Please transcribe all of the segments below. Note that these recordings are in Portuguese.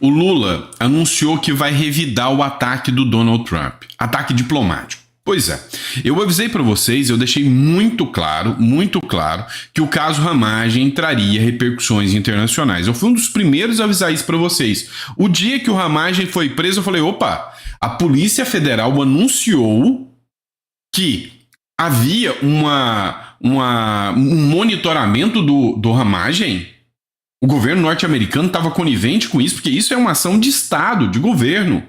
o Lula anunciou que vai revidar o ataque do Donald Trump, ataque diplomático. Pois é, eu avisei para vocês, eu deixei muito claro, que o caso Ramagem traria repercussões internacionais. Eu fui um dos primeiros a avisar isso para vocês. O dia que o Ramagem foi preso, eu falei, opa, a Polícia Federal anunciou que havia um monitoramento do Ramagem. O governo norte-americano estava conivente com isso, porque isso é uma ação de Estado, de governo.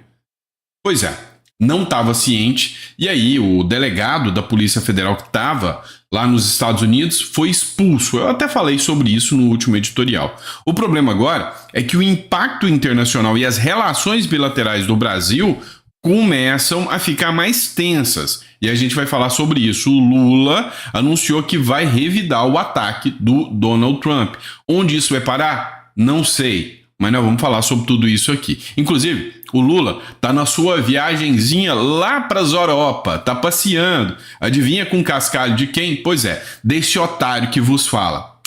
Pois é, não estava ciente, e aí o delegado da Polícia Federal que estava lá nos Estados Unidos foi expulso. Eu até falei sobre isso no último editorial. O problema agora é que o impacto internacional e as relações bilaterais do Brasil começam a ficar mais tensas. E a gente vai falar sobre isso. O Lula anunciou que vai revidar o ataque do Donald Trump. Onde isso vai parar? Não sei. Mas nós vamos falar sobre tudo isso aqui. Inclusive, o Lula tá na sua viagenzinha lá para as Europa, tá passeando. Adivinha com cascalho de quem? Pois é, desse otário que vos fala.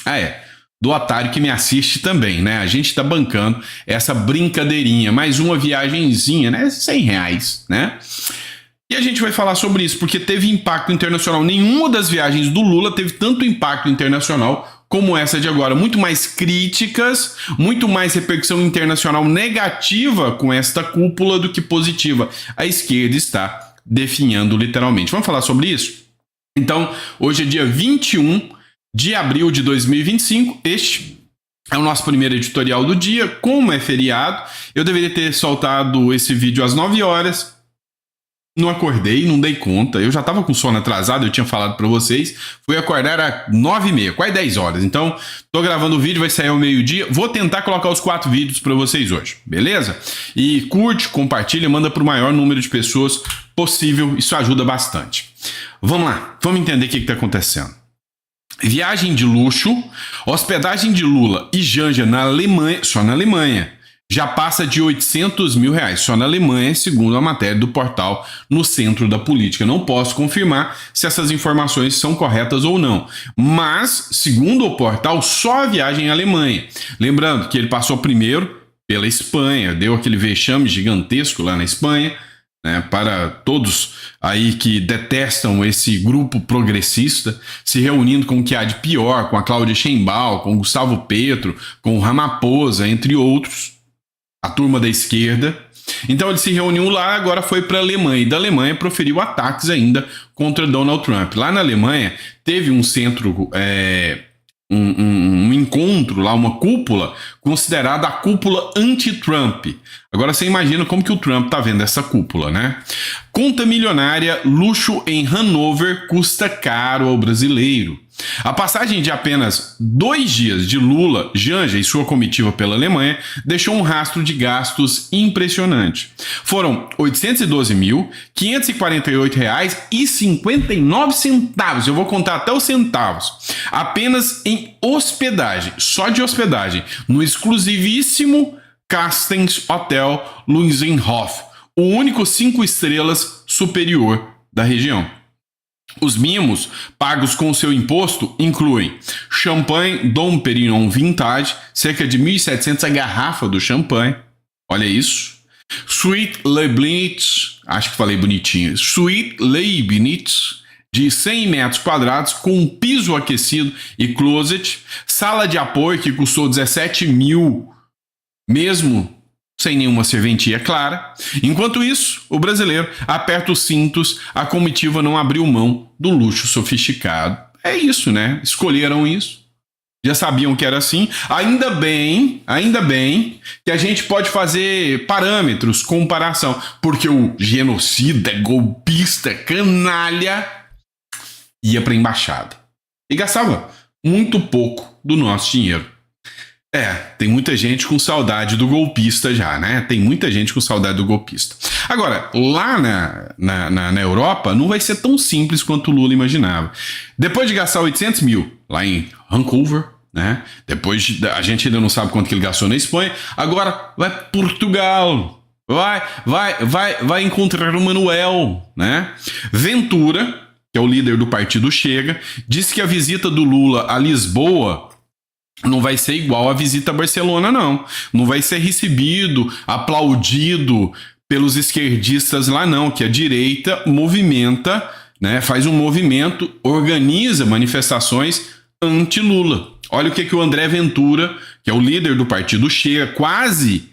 Do otário que me assiste também, né? A gente tá bancando essa brincadeirinha, mais uma viagenzinha, né? R$100, né? E a gente vai falar sobre isso, porque teve impacto internacional. Nenhuma das viagens do Lula teve tanto impacto internacional como essa de agora. Muito mais críticas, muito mais repercussão internacional negativa com esta cúpula do que positiva. A esquerda está definhando literalmente. Vamos falar sobre isso? Então, hoje é dia 21 de abril de 2025. Este é o nosso primeiro editorial do dia. Como é feriado, eu deveria ter soltado esse vídeo às 9 horas. Não acordei, não dei conta. Eu já estava com sono atrasado, eu tinha falado para vocês. Fui acordar às 9h30, quase 10 horas. Então, tô gravando o vídeo, vai sair ao meio-dia. Vou tentar colocar os 4 vídeos para vocês hoje, beleza? E curte, compartilha, manda para o maior número de pessoas possível. Isso ajuda bastante. Vamos lá, vamos entender o que está acontecendo. Viagem de luxo, hospedagem de Lula e Janja na Alemanha, só na Alemanha, já passa de R$800 mil, só na Alemanha, segundo a matéria do portal No Centro da Política. Não posso confirmar se essas informações são corretas ou não, mas, segundo o portal, só a viagem à Alemanha. Lembrando que ele passou primeiro pela Espanha, deu aquele vexame gigantesco lá na Espanha, né, para todos aí que detestam esse grupo progressista, se reunindo com o que há de pior, com a Cláudia Sheinbaum, com o Gustavo Petro, com o Ramaphosa, entre outros, a turma da esquerda. Então ele se reuniu lá, agora foi para a Alemanha, e da Alemanha proferiu ataques ainda contra Donald Trump. Lá na Alemanha teve um centro, um encontro lá, uma cúpula, considerada a cúpula anti-Trump. Agora você imagina como que o Trump tá vendo essa cúpula, né? Conta milionária, luxo em Hanover custa caro ao brasileiro. A passagem de apenas 2 dias de Lula, Janja e sua comitiva pela Alemanha deixou um rastro de gastos impressionante. Foram R$ 812.548,59. Eu vou contar até os centavos. Apenas em hospedagem, só de hospedagem, no exclusivíssimo Carstens Hotel Luisenhof, o único 5 estrelas superior da região. Os mimos pagos com seu imposto incluem champanhe Dom Perignon Vintage, cerca de 1.700 a garrafa do champanhe, olha isso. Suite Leibniz, acho que falei bonitinho, Suite Leibniz, de 100 metros quadrados, com um piso aquecido e closet, sala de apoio que custou 17 mil, mesmo sem nenhuma serventia clara. Enquanto isso, o brasileiro aperta os cintos, a comitiva não abriu mão do luxo sofisticado. É isso, né? Escolheram isso. Já sabiam que era assim. Ainda bem que a gente pode fazer parâmetros, comparação, porque o genocida, golpista, canalha ia para a embaixada e gastava muito pouco do nosso dinheiro. Tem muita gente com saudade do golpista já, né? Tem muita gente com saudade do golpista. Agora, lá na Europa, não vai ser tão simples quanto o Lula imaginava. Depois de gastar 800 mil lá em Vancouver, né? A gente ainda não sabe quanto que ele gastou na Espanha. Agora vai para Portugal. Vai encontrar o Manuel, né? Ventura, que é o líder do partido Chega, disse que a visita do Lula a Lisboa não vai ser igual a visita a Barcelona, não. Não vai ser recebido, aplaudido pelos esquerdistas lá, não, que a direita movimenta, né, faz um movimento, organiza manifestações anti-Lula. Olha o que o André Ventura, que é o líder do partido Chega, quase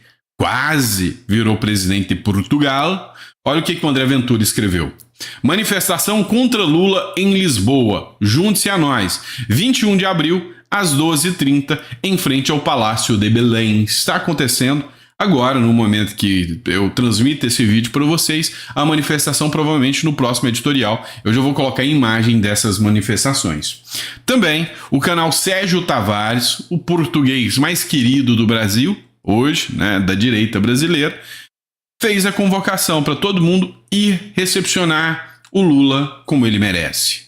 virou presidente de Portugal. Olha o que o André Ventura escreveu. Manifestação contra Lula em Lisboa. Junte-se a nós. 21 de abril, às 12h30, em frente ao Palácio de Belém. Está acontecendo agora, no momento que eu transmito esse vídeo para vocês, a manifestação provavelmente no próximo editorial. Eu já vou colocar a imagem dessas manifestações. Também o canal Sérgio Tavares, o português mais querido do Brasil, hoje, né, da direita brasileira, fez a convocação para todo mundo ir recepcionar o Lula como ele merece.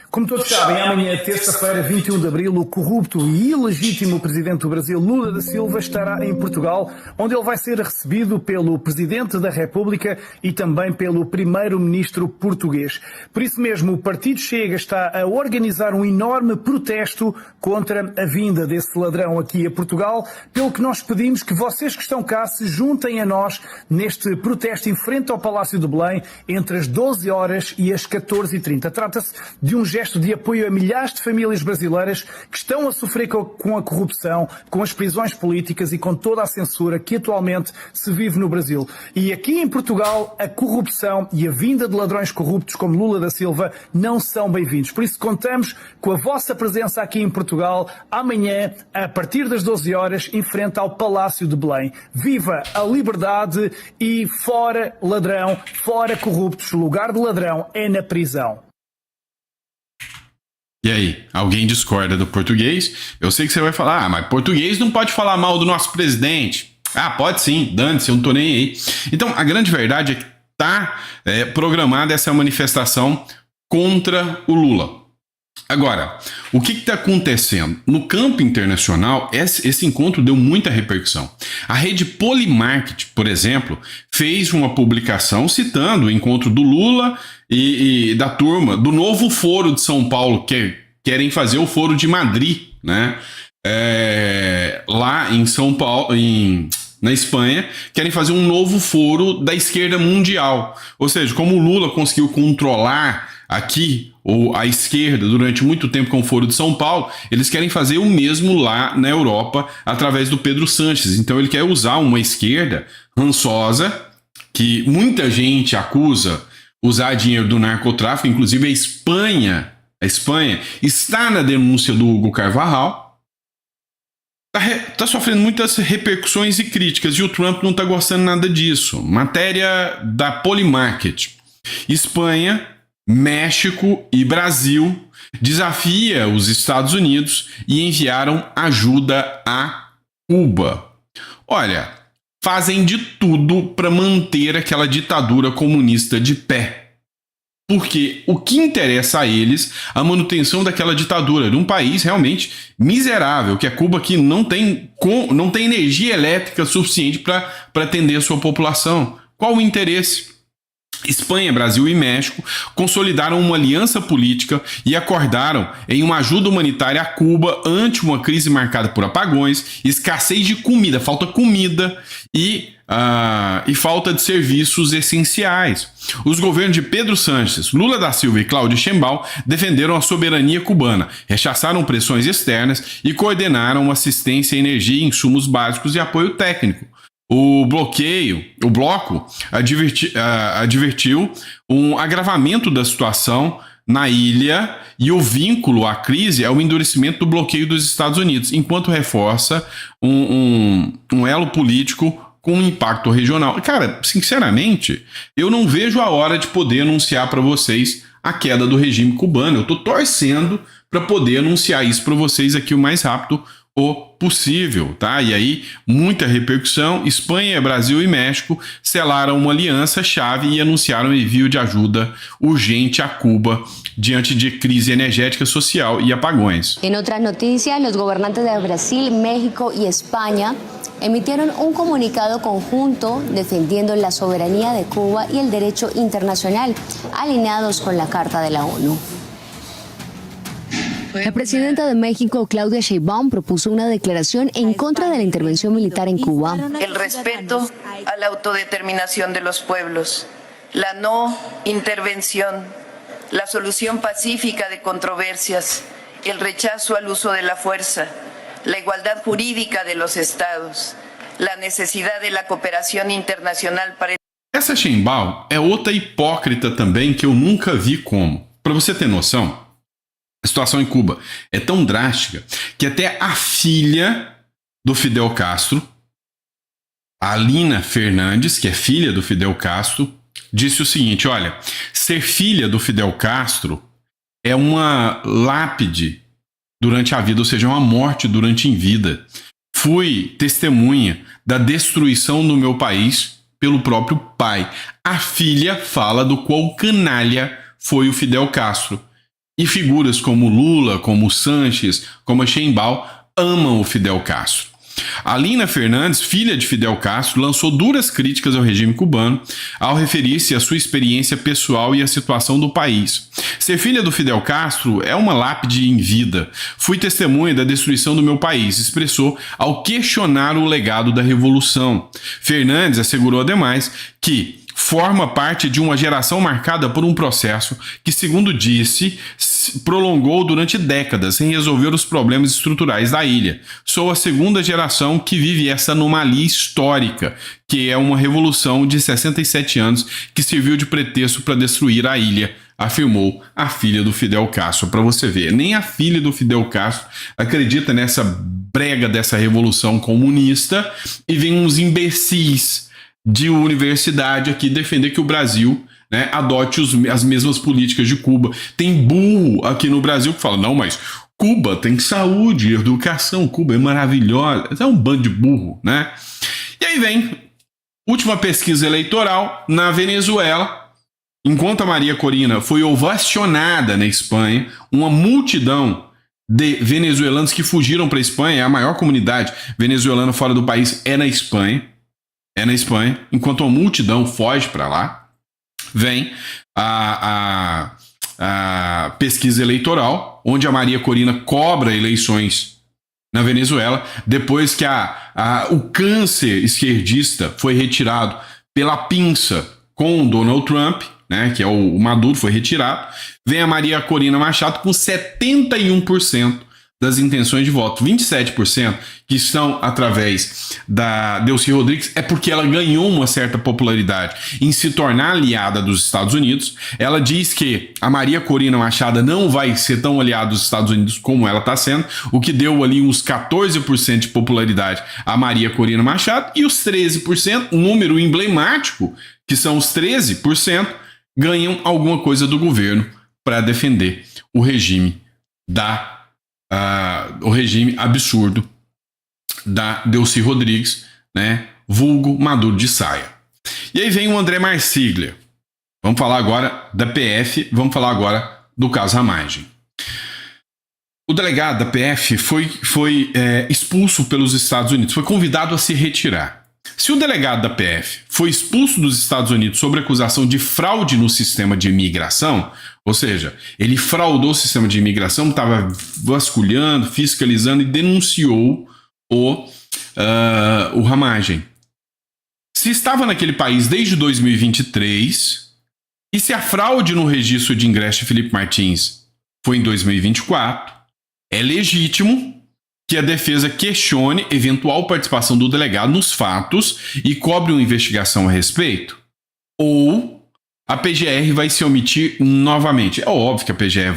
Como todos sabem, amanhã, terça-feira, 21 de abril, o corrupto e ilegítimo presidente do Brasil, Lula da Silva, estará em Portugal, onde ele vai ser recebido pelo Presidente da República e também pelo Primeiro-Ministro português. Por isso mesmo, o Partido Chega está a organizar um enorme protesto contra a vinda desse ladrão aqui a Portugal, pelo que nós pedimos que vocês que estão cá se juntem a nós neste protesto em frente ao Palácio de Belém, entre as 12 horas e as 14h30. Trata-se de um gesto de apoio a milhares de famílias brasileiras que estão a sofrer com a corrupção, com as prisões políticas e com toda a censura que atualmente se vive no Brasil. E aqui em Portugal, a corrupção e a vinda de ladrões corruptos como Lula da Silva não são bem-vindos. Por isso contamos com a vossa presença aqui em Portugal amanhã, a partir das 12 horas, em frente ao Palácio de Belém. Viva a liberdade e fora ladrão, fora corruptos. O lugar de ladrão é na prisão. E aí, alguém discorda do português? Eu sei que você vai falar, mas português não pode falar mal do nosso presidente. Ah, pode sim, dane-se, eu não tô nem aí. Então, a grande verdade é que tá programada essa manifestação contra o Lula. Agora, o que está acontecendo? No campo internacional, esse encontro deu muita repercussão. A rede Polymarket, por exemplo, fez uma publicação citando o encontro do Lula e da turma do novo Foro de São Paulo, que querem fazer o Foro de Madrid, né? Lá em São Paulo, na Espanha, querem fazer um novo foro da esquerda mundial. Ou seja, como o Lula conseguiu controlar aqui ou a esquerda durante muito tempo com o Foro de São Paulo, eles querem fazer o mesmo lá na Europa através do Pedro Sánchez. Então ele quer usar uma esquerda rançosa, que muita gente acusa usar dinheiro do narcotráfico, inclusive a Espanha está na denúncia do Hugo Carvajal, está sofrendo muitas repercussões e críticas, e o Trump não está gostando nada disso. Matéria da Polymarket. Espanha, México e Brasil desafia os Estados Unidos e enviaram ajuda a Cuba. Olha, fazem de tudo para manter aquela ditadura comunista de pé. Porque o que interessa a eles, a manutenção daquela ditadura, de um país realmente miserável, que é Cuba, que não tem energia elétrica suficiente para atender a sua população. Qual o interesse? Espanha, Brasil e México consolidaram uma aliança política e acordaram em uma ajuda humanitária a Cuba ante uma crise marcada por apagões, escassez de comida, falta comida e falta de serviços essenciais. Os governos de Pedro Sánchez, Lula da Silva e Cláudio Sheinbaum defenderam a soberania cubana, rechaçaram pressões externas e coordenaram assistência, energia, insumos básicos e apoio técnico. O bloco advertiu um agravamento da situação na ilha e o vínculo à crise é o endurecimento do bloqueio dos Estados Unidos, enquanto reforça um elo político com um impacto regional. Cara, sinceramente, eu não vejo a hora de poder anunciar para vocês a queda do regime cubano. Eu estou torcendo para poder anunciar isso para vocês aqui o mais rápido possível, tá? E aí, muita repercussão. Espanha, Brasil e México selaram uma aliança-chave e anunciaram envio de ajuda urgente a Cuba diante de crise energética, social e apagões. En otras noticias, los gobernantes de Brasil, México y España emitieron un comunicado conjunto defendiendo la soberanía de Cuba y el derecho internacional, alineados con la Carta de la ONU. La presidenta de México, Claudia Sheinbaum, propuso una declaración en contra de la intervención militar en Cuba. El respeto a la autodeterminación de los pueblos, la no intervención, la solución pacífica de controversias, el rechazo al uso de la fuerza, la igualdad jurídica de los estados, la necesidad de la cooperación internacional para... Essa Sheinbaum é outra hipócrita também que eu nunca vi como. Para você ter noção, a situação em Cuba é tão drástica que até a filha do Fidel Castro, a Alina Fernandes, que é filha do Fidel Castro, disse o seguinte: olha, ser filha do Fidel Castro é uma lápide durante a vida, ou seja, uma morte durante em vida. Fui testemunha da destruição do meu país pelo próprio pai. A filha fala do qual canalha foi o Fidel Castro. E figuras como Lula, como Sanches, como a Sheinbaum amam o Fidel Castro. Alina Fernandes, filha de Fidel Castro, lançou duras críticas ao regime cubano ao referir-se à sua experiência pessoal e à situação do país. Ser filha do Fidel Castro é uma lápide em vida. Fui testemunha da destruição do meu país, expressou ao questionar o legado da Revolução. Fernandes assegurou ademais que forma parte de uma geração marcada por um processo que, segundo disse, prolongou durante décadas sem resolver os problemas estruturais da ilha. Sou a segunda geração que vive essa anomalia histórica, que é uma revolução de 67 anos que serviu de pretexto para destruir a ilha, afirmou a filha do Fidel Castro. Para você ver, nem a filha do Fidel Castro acredita nessa brega dessa revolução comunista e vem uns imbecis de universidade aqui defender que o Brasil, né, adote as mesmas políticas de Cuba. Tem burro aqui no Brasil que fala, não, mas Cuba tem saúde, educação, Cuba é maravilhosa. É um bando de burro, né? E aí vem, última pesquisa eleitoral na Venezuela. Enquanto a Maria Corina foi ovacionada na Espanha, uma multidão de venezuelanos que fugiram para a Espanha, a maior comunidade venezuelana fora do país é na Espanha. Enquanto a multidão foge para lá, vem a pesquisa eleitoral, onde a Maria Corina cobra eleições na Venezuela, depois que o câncer esquerdista foi retirado pela pinça com o Donald Trump, né, que é o Maduro, foi retirado, vem a Maria Corina Machado com 71% das intenções de voto. 27% que estão através da Delcy Rodrigues é porque ela ganhou uma certa popularidade em se tornar aliada dos Estados Unidos. Ela diz que a Maria Corina Machado não vai ser tão aliada dos Estados Unidos como ela está sendo, o que deu ali uns 14% de popularidade a Maria Corina Machado, e os 13%, um número emblemático, que são os 13%, ganham alguma coisa do governo para defender o regime o regime absurdo da Delcy Rodrigues, né? Vulgo Maduro de saia. E aí vem o André Marsiglia. Vamos falar agora da PF, vamos falar agora do caso Ramagem. O delegado da PF foi expulso pelos Estados Unidos, foi convidado a se retirar. Se o delegado da PF foi expulso dos Estados Unidos sob acusação de fraude no sistema de imigração, ou seja, ele fraudou o sistema de imigração, estava vasculhando, fiscalizando e denunciou o Ramagem. Se estava naquele país desde 2023, e se a fraude no registro de ingresso de Felipe Martins foi em 2024, é legítimo que a defesa questione eventual participação do delegado nos fatos e cobre uma investigação a respeito? Ou a PGR vai se omitir novamente? É óbvio que a PGR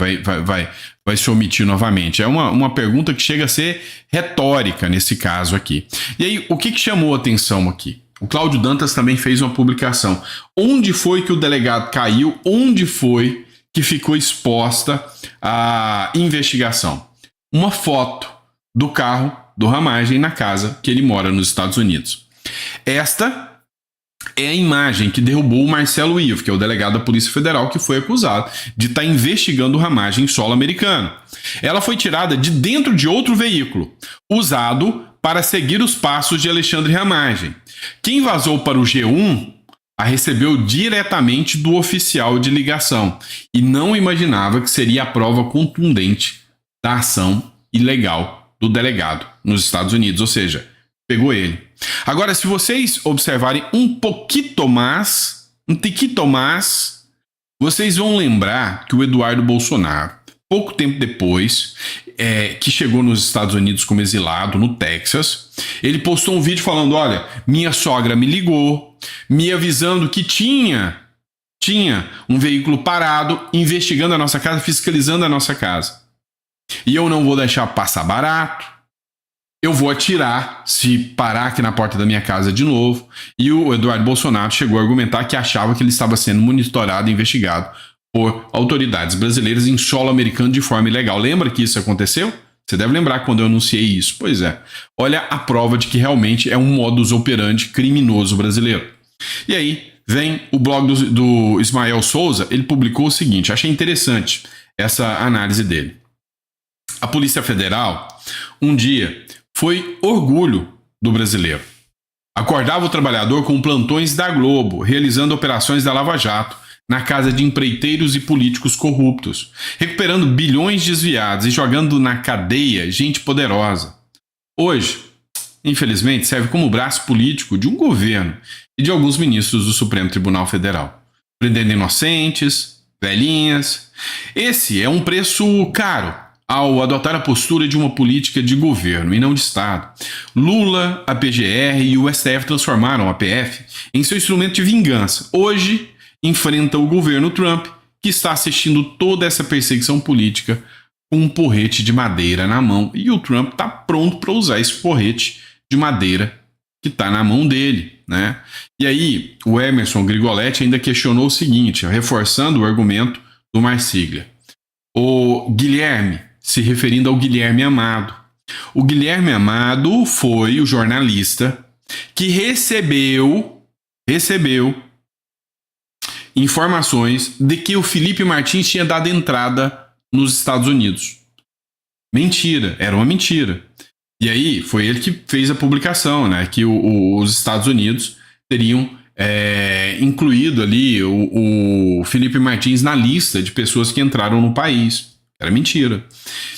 vai se omitir novamente. É uma pergunta que chega a ser retórica nesse caso aqui. E aí, o que chamou a atenção aqui? O Cláudio Dantas também fez uma publicação. Onde foi que o delegado caiu? Onde foi que ficou exposta a investigação? Uma foto do carro do Ramagem na casa que ele mora nos Estados Unidos. Esta é a imagem que derrubou o Marcelo Ivo, que é o delegado da Polícia Federal que foi acusado de estar investigando o Ramagem em solo americano. Ela foi tirada de dentro de outro veículo, usado para seguir os passos de Alexandre Ramagem. Quem vazou para o G1 a recebeu diretamente do oficial de ligação e não imaginava que seria a prova contundente da ação ilegal do delegado nos Estados Unidos, ou seja, pegou ele. Agora, se vocês observarem um tiquito mais, vocês vão lembrar que o Eduardo Bolsonaro, pouco tempo depois que chegou nos Estados Unidos como exilado no Texas, ele postou um vídeo falando, olha, minha sogra me ligou, me avisando que tinha um veículo parado, investigando a nossa casa, fiscalizando a nossa casa. E eu não vou deixar passar barato. Eu vou atirar se parar aqui na porta da minha casa de novo. E o Eduardo Bolsonaro chegou a argumentar que achava que ele estava sendo monitorado e investigado por autoridades brasileiras em solo americano de forma ilegal. Lembra que isso aconteceu? Você deve lembrar quando eu anunciei isso. Pois é. Olha a prova de que realmente é um modus operandi criminoso brasileiro. E aí vem o blog do Ismael Souza. Ele publicou o seguinte. Achei interessante essa análise dele. A Polícia Federal, um dia, foi orgulho do brasileiro. Acordava o trabalhador com plantões da Globo, realizando operações da Lava Jato, na casa de empreiteiros e políticos corruptos, recuperando bilhões desviados e jogando na cadeia gente poderosa. Hoje, infelizmente, serve como braço político de um governo e de alguns ministros do Supremo Tribunal Federal, prendendo inocentes, velhinhas. Esse é um preço caro ao adotar a postura de uma política de governo e não de Estado. Lula, a PGR e o STF transformaram a PF em seu instrumento de vingança. Hoje, enfrenta o governo Trump, que está assistindo toda essa perseguição política com um porrete de madeira na mão. E o Trump está pronto para usar esse porrete de madeira que está na mão dele, né? E aí, o Emerson Grigoletti ainda questionou o seguinte, reforçando o argumento do Marsiglia. O Guilherme, se referindo ao Guilherme Amado. O Guilherme Amado foi o jornalista que recebeu informações de que o Felipe Martins tinha dado entrada nos Estados Unidos. Mentira, era uma mentira. E aí foi ele que fez a publicação, né, que os Estados Unidos teriam incluído ali o Felipe Martins na lista de pessoas que entraram no país. Era mentira.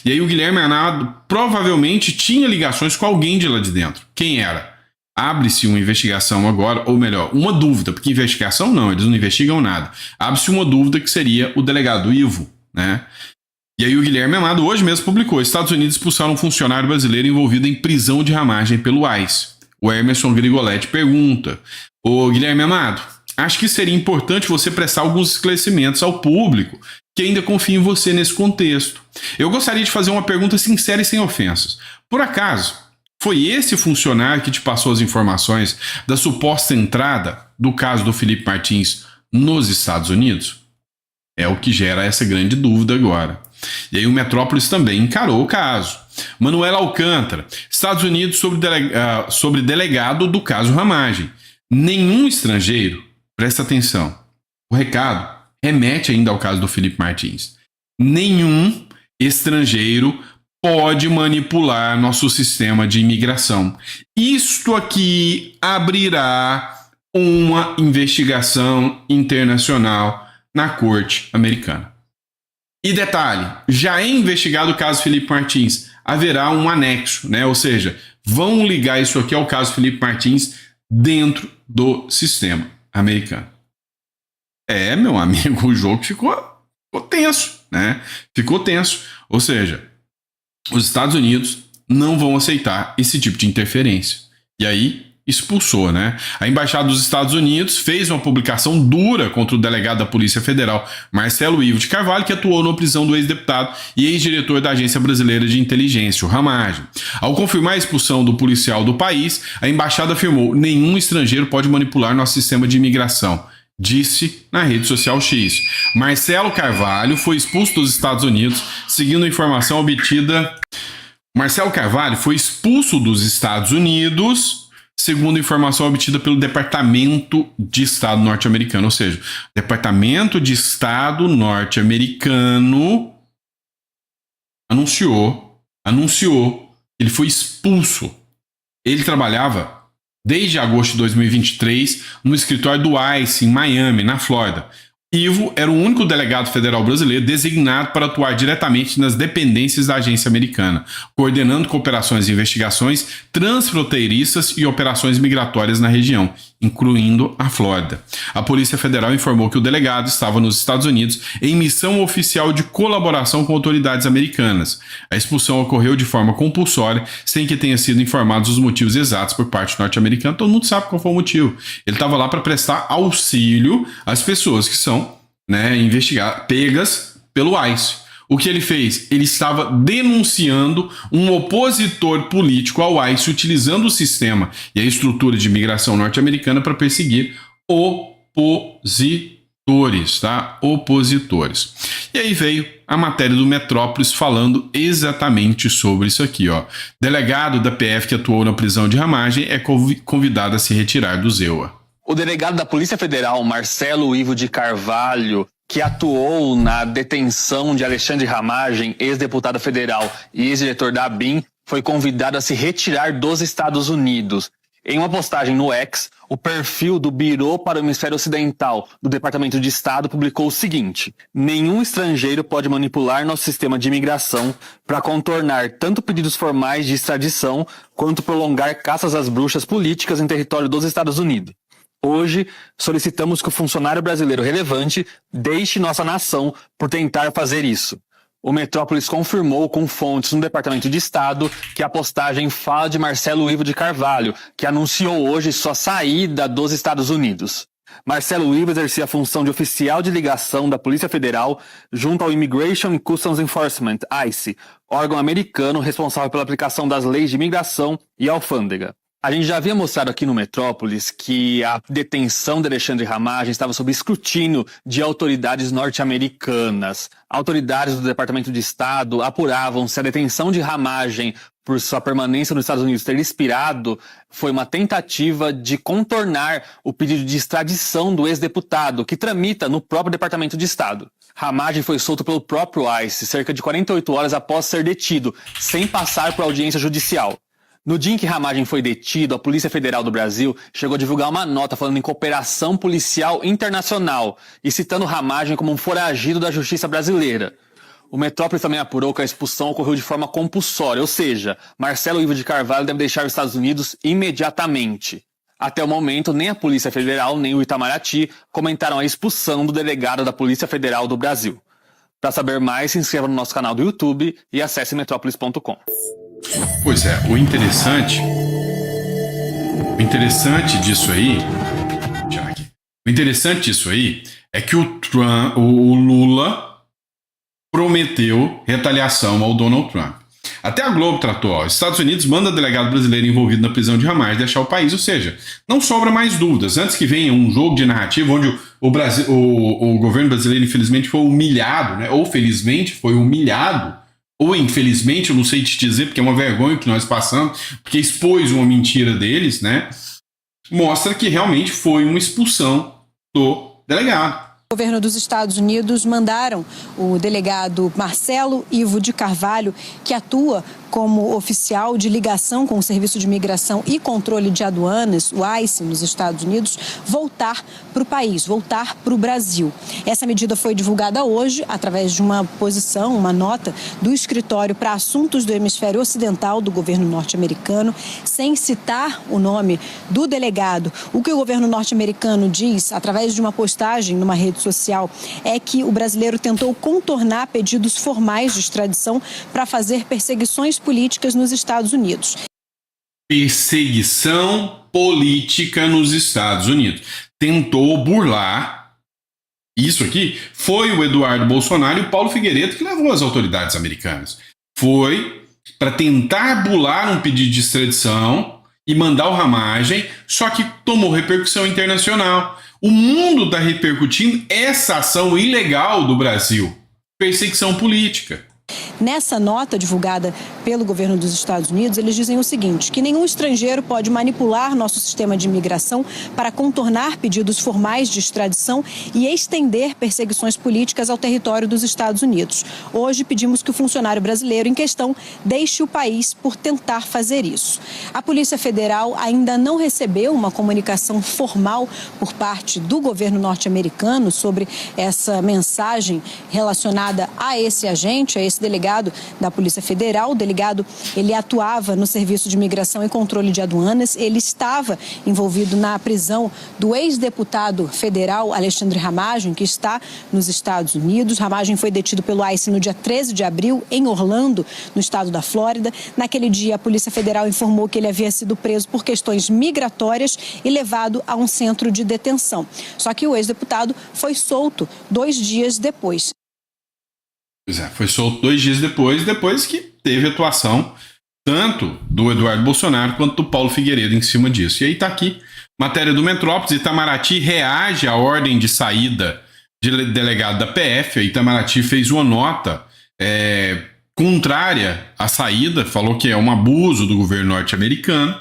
E aí o Guilherme Amado provavelmente tinha ligações com alguém de lá de dentro. Quem era? Abre-se uma investigação agora, ou melhor, uma dúvida, porque investigação não, eles não investigam nada. Abre-se uma dúvida que seria o delegado Ivo, né? E aí o Guilherme Amado hoje mesmo publicou: Estados Unidos expulsaram um funcionário brasileiro envolvido em prisão de ramagem pelo ICE. O Emerson Grigoletti pergunta: ô Guilherme Amado, acho que seria importante você prestar alguns esclarecimentos ao público que ainda confia em você nesse contexto. Eu gostaria de fazer uma pergunta sincera e sem ofensas. Por acaso, foi esse funcionário que te passou as informações da suposta entrada do caso do Felipe Martins nos Estados Unidos? É o que gera essa grande dúvida agora. E aí o Metrópolis também encarou o caso. Manuela Alcântara, Estados Unidos sobre delegado do caso Ramagem. Nenhum estrangeiro, presta atenção, o recado remete ainda ao caso do Felipe Martins. Nenhum estrangeiro pode manipular nosso sistema de imigração. Isto aqui abrirá uma investigação internacional na corte americana. E detalhe, já é investigado o caso Felipe Martins, haverá um anexo, né? Ou seja, vão ligar isso aqui ao caso Felipe Martins dentro do sistema americano. Meu amigo, o jogo ficou tenso, né? Ficou tenso. Ou seja, os Estados Unidos não vão aceitar esse tipo de interferência. E aí expulsou, né? A Embaixada dos Estados Unidos fez uma publicação dura contra o delegado da Polícia Federal, Marcelo Ivo de Carvalho, que atuou na prisão do ex-deputado e ex-diretor da Agência Brasileira de Inteligência, o Ramagem. Ao confirmar a expulsão do policial do país, a embaixada afirmou: nenhum estrangeiro pode manipular nosso sistema de imigração, disse na rede social X. Marcelo Carvalho foi expulso dos Estados Unidos, seguindo a informação obtida. Marcelo Carvalho foi expulso dos Estados Unidos, segundo a informação obtida pelo Departamento de Estado norte-americano. Ou seja, o Departamento de Estado norte-americano anunciou que ele foi expulso. Ele trabalhava desde agosto de 2023 no escritório do ICE em Miami, na Flórida. Ivo era o único delegado federal brasileiro designado para atuar diretamente nas dependências da agência americana, coordenando cooperações e investigações transfronteiriças e operações migratórias na região, incluindo a Flórida. A Polícia Federal informou que o delegado estava nos Estados Unidos em missão oficial de colaboração com autoridades americanas. A expulsão ocorreu de forma compulsória, sem que tenha sido informados os motivos exatos por parte norte-americana. Todo mundo sabe qual foi o motivo. Ele estava lá para prestar auxílio às pessoas que são investigadas, pegas pelo ICE. O que ele fez? Ele estava denunciando um opositor político ao ICE, utilizando o sistema e a estrutura de imigração norte-americana para perseguir opositores, tá? Opositores. E aí veio a matéria do Metrópolis falando exatamente sobre isso aqui, ó. Delegado da PF que atuou na prisão de Ramagem é convidado a se retirar do ZEUA. O delegado da Polícia Federal, Marcelo Ivo de Carvalho, que atuou na detenção de Alexandre Ramagem, ex-deputado federal e ex-diretor da ABIN, foi convidado a se retirar dos Estados Unidos. Em uma postagem no X, o perfil do Bureau para o Hemisfério Ocidental do Departamento de Estado publicou o seguinte: nenhum estrangeiro pode manipular nosso sistema de imigração para contornar tanto pedidos formais de extradição quanto prolongar caças às bruxas políticas em território dos Estados Unidos. Hoje, solicitamos que o funcionário brasileiro relevante deixe nossa nação por tentar fazer isso. O Metrópolis confirmou com fontes no Departamento de Estado que a postagem fala de Marcelo Ivo de Carvalho, que anunciou hoje sua saída dos Estados Unidos. Marcelo Ivo exercia a função de oficial de ligação da Polícia Federal junto ao Immigration and Customs Enforcement, ICE, órgão americano responsável pela aplicação das leis de imigração e alfândega. A gente já havia mostrado aqui no Metrópolis que a detenção de Alexandre Ramagem estava sob escrutínio de autoridades norte-americanas. Autoridades do Departamento de Estado apuravam se a detenção de Ramagem por sua permanência nos Estados Unidos ter expirado foi uma tentativa de contornar o pedido de extradição do ex-deputado, que tramita no próprio Departamento de Estado. Ramagem foi solto pelo próprio ICE cerca de 48 horas após ser detido, sem passar por audiência judicial. No dia em que Ramagem foi detido, a Polícia Federal do Brasil chegou a divulgar uma nota falando em cooperação policial internacional e citando Ramagem como um foragido da justiça brasileira. O Metrópolis também apurou que a expulsão ocorreu de forma compulsória, ou seja, Marcelo Ivo de Carvalho deve deixar os Estados Unidos imediatamente. Até o momento, nem a Polícia Federal nem o Itamaraty comentaram a expulsão do delegado da Polícia Federal do Brasil. Para saber mais, se inscreva no nosso canal do YouTube e acesse metrópolis.com. Pois é, o interessante disso aí, é que o Lula prometeu retaliação ao Donald Trump. Até a Globo tratou, ó, Estados Unidos manda delegado brasileiro envolvido na prisão de Ramagem deixar o país, ou seja, não sobra mais dúvidas. Antes que venha um jogo de narrativa onde o governo brasileiro infelizmente foi humilhado, né? Ou felizmente foi humilhado, ou infelizmente, eu não sei te dizer, porque é uma vergonha que nós passamos, porque expôs uma mentira deles, né? Mostra que realmente foi uma expulsão do delegado. O governo dos Estados Unidos mandaram o delegado Marcelo Ivo de Carvalho, que atua como oficial de ligação com o Serviço de Imigração e Controle de Aduanas, o ICE, nos Estados Unidos, voltar para o país, voltar para o Brasil. Essa medida foi divulgada hoje através de uma posição, uma nota do Escritório para Assuntos do Hemisfério Ocidental do governo norte-americano, sem citar o nome do delegado. O que o governo norte-americano diz, através de uma postagem numa rede social, é que o brasileiro tentou contornar pedidos formais de extradição para fazer perseguições políticas nos Estados Unidos. Perseguição política nos Estados Unidos. Tentou burlar. Isso aqui foi o Eduardo Bolsonaro e o Paulo Figueiredo que levou as autoridades americanas. Foi para tentar burlar um pedido de extradição e mandar o Ramagem, só que tomou repercussão internacional. O mundo está repercutindo essa ação ilegal do Brasil. Perseguição política. Nessa nota divulgada pelo governo dos Estados Unidos, eles dizem o seguinte, que nenhum estrangeiro pode manipular nosso sistema de imigração para contornar pedidos formais de extradição e estender perseguições políticas ao território dos Estados Unidos. Hoje pedimos que o funcionário brasileiro em questão deixe o país por tentar fazer isso. A Polícia Federal ainda não recebeu uma comunicação formal por parte do governo norte-americano sobre essa mensagem relacionada a esse agente, a esse delegado da Polícia Federal. O delegado, ele atuava no Serviço de Imigração e Controle de Aduanas. Ele estava envolvido na prisão do ex-deputado federal Alexandre Ramagem, que está nos Estados Unidos. Ramagem foi detido pelo ICE no dia 13 de abril, em Orlando, no estado da Flórida. Naquele dia, a Polícia Federal informou que ele havia sido preso por questões migratórias e levado a um centro de detenção. Só que o ex-deputado foi solto 2 dias depois. Pois é, foi solto 2 dias depois que teve atuação tanto do Eduardo Bolsonaro quanto do Paulo Figueiredo em cima disso. E aí tá aqui, matéria do Metrópolis. Itamaraty reage à ordem de saída de delegado da PF. A Itamaraty fez uma nota contrária à saída, falou que é um abuso do governo norte-americano.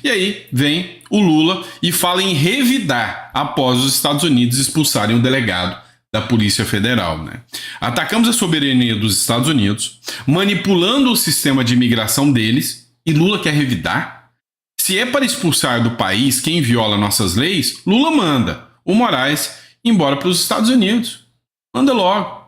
E aí vem o Lula e fala em revidar após os Estados Unidos expulsarem o delegado da Polícia Federal, né? Atacamos a soberania dos Estados Unidos, manipulando o sistema de imigração deles, e Lula quer revidar? Se é para expulsar do país quem viola nossas leis, Lula manda o Moraes embora para os Estados Unidos. Manda logo.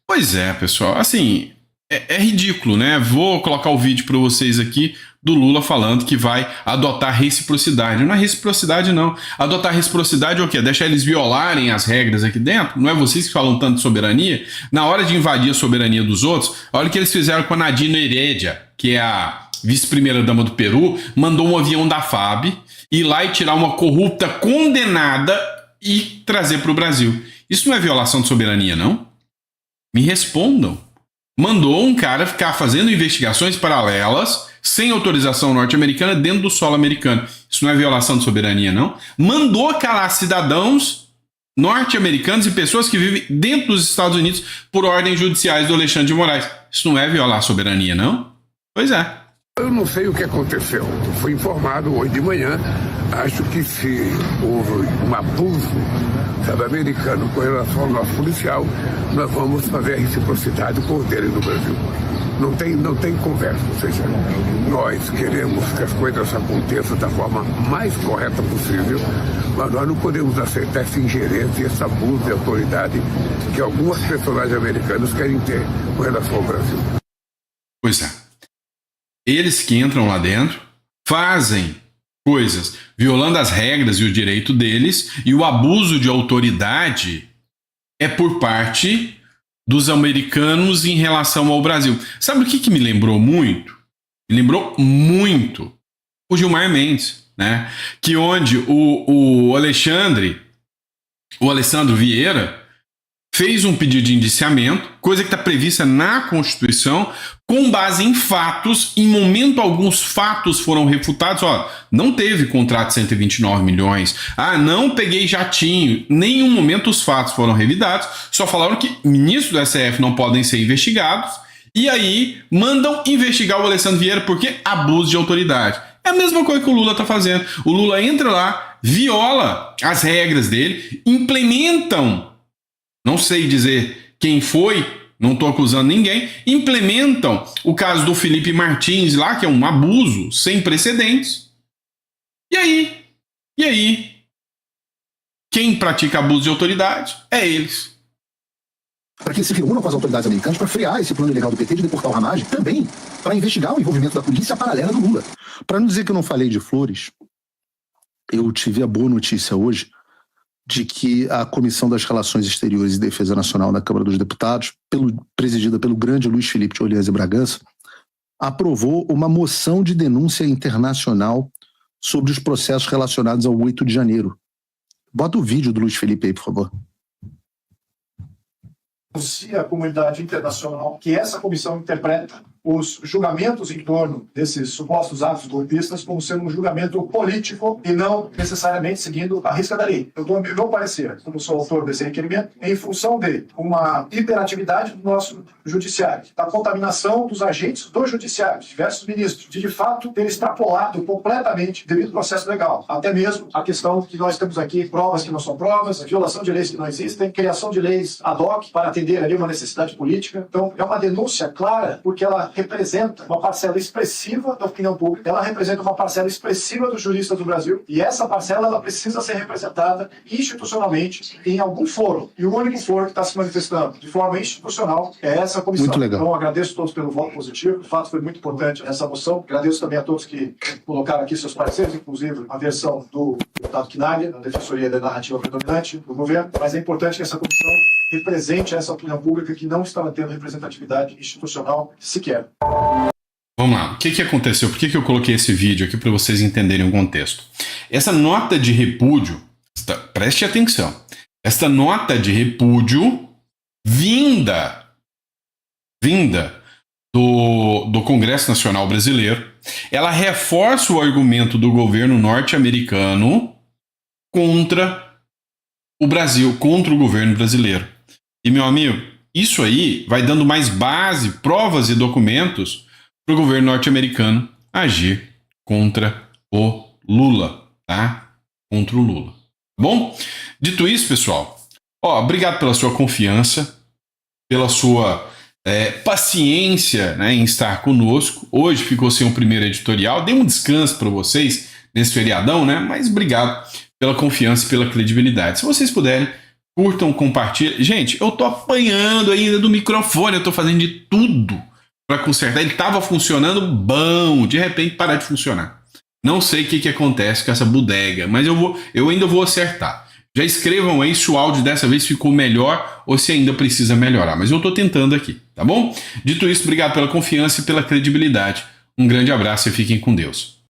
Pois é, pessoal, assim, é ridículo, né? Vou colocar o vídeo para vocês aqui do Lula falando que vai adotar reciprocidade. Não é reciprocidade, não. Adotar reciprocidade é o quê? Deixar eles violarem as regras aqui dentro? Não é vocês que falam tanto de soberania? Na hora de invadir a soberania dos outros, olha o que eles fizeram com a Nadine Heredia, que é a vice-primeira-dama do Peru, mandou um avião da FAB ir lá e tirar uma corrupta condenada e trazer para o Brasil. Isso não é violação de soberania, não? Me respondam. Mandou um cara ficar fazendo investigações paralelas sem autorização norte-americana dentro do solo americano. Isso não é violação de soberania, não? Mandou calar cidadãos norte-americanos e pessoas que vivem dentro dos Estados Unidos por ordens judiciais do Alexandre de Moraes. Isso não é violar a soberania, não? Pois é. Eu não sei o que aconteceu. Fui informado hoje de manhã. Acho que se houve um abuso, sabe, americano com relação ao nosso policial, nós vamos fazer a reciprocidade com o dele no Brasil. Não tem conversa. Ou seja, nós queremos que as coisas aconteçam da forma mais correta possível, mas nós não podemos aceitar essa ingerência, esse abuso de autoridade que algumas personagens americanas querem ter com relação ao Brasil. Pois é. Eles que entram lá dentro fazem coisas violando as regras e o direito deles, e o abuso de autoridade é por parte dos americanos em relação ao Brasil. Sabe o que me lembrou muito? Me lembrou muito o Gilmar Mendes, né? Que onde o Alessandro Vieira fez um pedido de indiciamento, coisa que está prevista na Constituição, com base em fatos. Em momento algum, os fatos foram refutados. Ó, não teve contrato de 129 milhões. Ah, não peguei jatinho. Em nenhum momento os fatos foram revidados. Só falaram que ministros do STF não podem ser investigados. E aí mandam investigar o Alessandro Vieira porque abuso de autoridade. É a mesma coisa que o Lula está fazendo. O Lula entra lá, viola as regras dele, implementam, não sei dizer quem foi, não estou acusando ninguém, implementam o caso do Felipe Martins lá, que é um abuso sem precedentes. E aí? Quem pratica abuso de autoridade é eles. Para que eles se reúnam com as autoridades americanas para frear esse plano ilegal do PT de deportar o Ramagem, também para investigar o envolvimento da polícia paralela do Lula. Para não dizer que eu não falei de flores, eu tive a boa notícia hoje de que a Comissão das Relações Exteriores e Defesa Nacional da Câmara dos Deputados, presidida pelo grande Luiz Felipe de Orleans e Bragança, aprovou uma moção de denúncia internacional sobre os processos relacionados ao 8 de janeiro. Bota o vídeo do Luiz Felipe aí, por favor. Se a comunidade internacional que essa comissão interpreta os julgamentos em torno desses supostos atos golpistas como sendo um julgamento político e não necessariamente seguindo a risca da lei. Eu dou meu parecer, como sou autor desse requerimento, em função de uma hiperatividade do nosso judiciário, da contaminação dos agentes do judiciário, diversos ministros, de fato ter extrapolado completamente devido ao processo legal. Até mesmo a questão que nós temos aqui, provas que não são provas, violação de leis que não existem, criação de leis ad hoc para atender ali uma necessidade política. Então, é uma denúncia clara porque ela representa uma parcela expressiva da opinião pública, ela representa uma parcela expressiva dos juristas do Brasil e essa parcela ela precisa ser representada institucionalmente em algum foro. E o único foro que está se manifestando de forma institucional é essa comissão. Muito legal. Então, agradeço a todos pelo voto positivo. De fato, foi muito importante essa moção. Agradeço também a todos que colocaram aqui seus pareceres, inclusive a versão do deputado Quinalha, da Defensoria da Narrativa Predominante do governo. Mas é importante que essa comissão represente essa opinião pública que não estava tendo representatividade institucional sequer. Vamos lá, o que aconteceu? Por que eu coloquei esse vídeo aqui para vocês entenderem o contexto? Essa nota de repúdio, preste atenção, essa nota de repúdio vinda do Congresso Nacional Brasileiro, ela reforça o argumento do governo norte-americano contra o Brasil, contra o governo brasileiro. E, meu amigo, isso aí vai dando mais base, provas e documentos para o governo norte-americano agir contra o Lula, tá? Contra o Lula. Tá bom? Dito isso, pessoal, obrigado pela sua confiança, pela sua paciência, né, em estar conosco. Hoje ficou sem o primeiro editorial. Dei um descanso para vocês nesse feriadão, né? Mas obrigado pela confiança e pela credibilidade. Se vocês puderem, curtam, compartilhem. Gente, eu tô apanhando ainda do microfone, eu tô fazendo de tudo para consertar. Ele tava funcionando bom, de repente parar de funcionar. Não sei o que acontece com essa bodega, mas eu ainda vou acertar. Já escrevam aí se o áudio dessa vez ficou melhor ou se ainda precisa melhorar, mas eu tô tentando aqui, tá bom? Dito isso, obrigado pela confiança e pela credibilidade. Um grande abraço e fiquem com Deus.